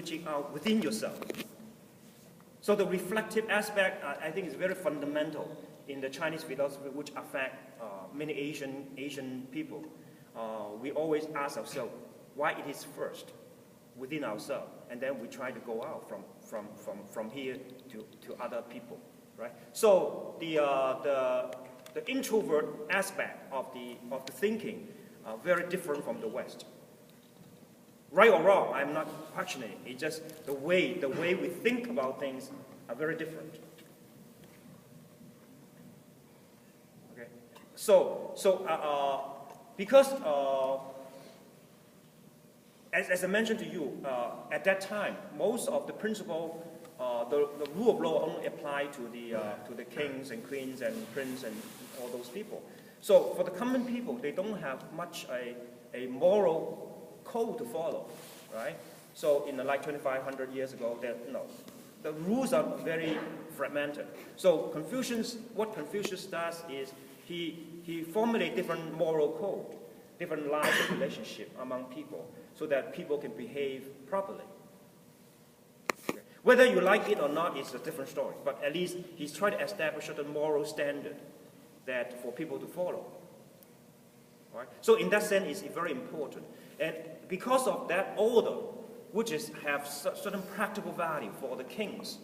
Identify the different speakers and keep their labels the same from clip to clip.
Speaker 1: reaching out within yourself. So the reflective aspect, I think, is very fundamental in the Chinese philosophy, which affect many Asian people. We always ask ourselves why it is first within ourselves, and then we try to go out from here to other people, right? So the introvert aspect of the thinking are very different from the West. Right or wrong, I'm not questioning it. It's just the way we think about things are very different. Okay, because as I mentioned to you, at that time, most of the principle, the rule of law only applied to the kings and queens and prince and all those people. So for the common people, they don't have much a moral code to follow, right? So in like 2,500 years ago, the rules are very fragmented. So what Confucius does is he formulates different moral code, different lines of relationship among people, so that people can behave properly. Okay. Whether you like it or not is a different story, but at least he's trying to establish a moral standard that for people to follow. Right? So in that sense, it's very important. And because of that order, which have certain practical value for the kings,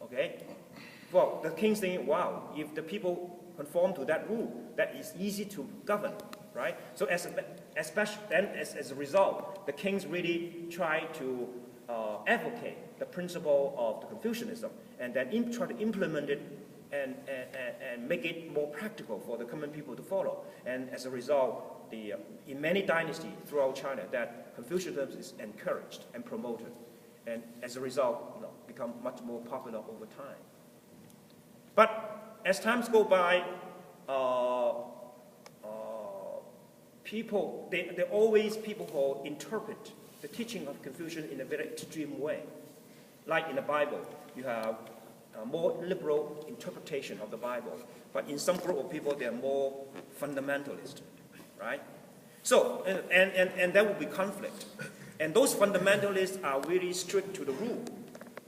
Speaker 1: okay? Well, the kings think, wow, if the people conform to that rule, that is easy to govern, right? So as a result, the kings really try to advocate the principle of the Confucianism, and then try to implement it and make it more practical for the common people to follow. And as a result, in many dynasties throughout China, that Confucianism is encouraged and promoted, and as a result, become much more popular over time. But as times go by, there are always people who interpret the teaching of Confucius in a very extreme way. Like in the Bible, you have a more liberal interpretation of the Bible, but in some group of people, they are more fundamentalist. Right? So, and there will be conflict. And those fundamentalists are really strict to the rule.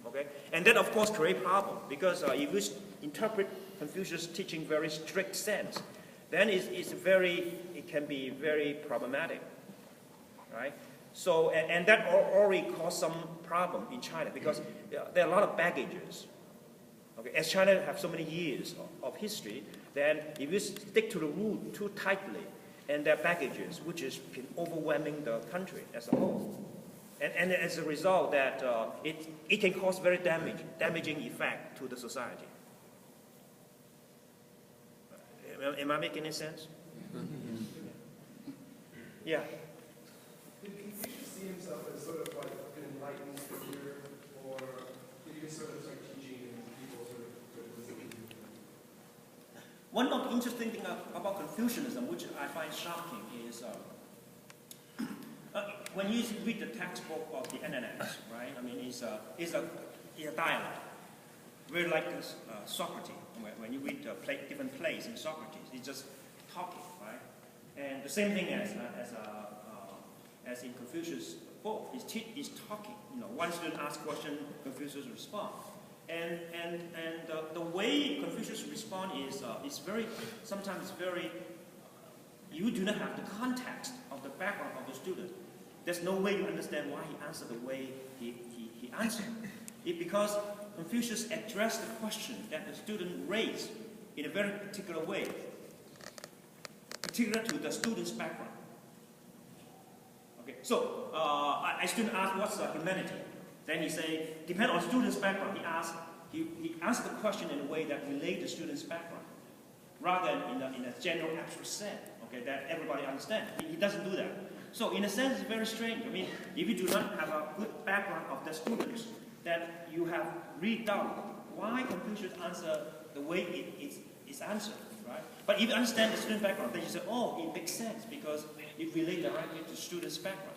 Speaker 1: Okay? And that, of course, creates problem, because if you interpret Confucius' teaching very strict sense, then it can be very problematic. Right? So, and that already caused some problem in China, because there are a lot of baggages. Okay? As China have so many years of history, then if you stick to the rule too tightly, and their baggages, which is overwhelming the country as a whole. And as a result, that it can cause very damaging effect to the society. Am I making any sense? Yeah.
Speaker 2: Did Confucius see himself as sort of like an enlightened figure, or did he sort of start teaching and people sort of listening?
Speaker 1: One of the interesting things about Confucianism, which I find shocking, is when you read the textbook of the NNS, right? I mean, it's a dialogue, very like this, Socrates. When you read different plays in Socrates, it's just talking, right? And the same thing as in Confucius' book, he's talking. One student asks a question, Confucius responds. And the way Confucius responds is sometimes very, you do not have the context of the background of the student. There's no way you understand why he answered the way he answered. Because Confucius addressed the question that the student raised in a very particular way, particular to the student's background. Okay, so a student asked, what's humanity? Then he say, depend on student's background. He asked the question in a way that relates to the student's background, rather than in a general abstract sense, okay, that everybody understands. He doesn't do that. So in a sense, it's very strange. I mean, if you do not have a good background of the students, then you have read down why Confucius answer the way it's answered, right? But if you understand the student background, then you say, oh, it makes sense because it relates directly to student's background.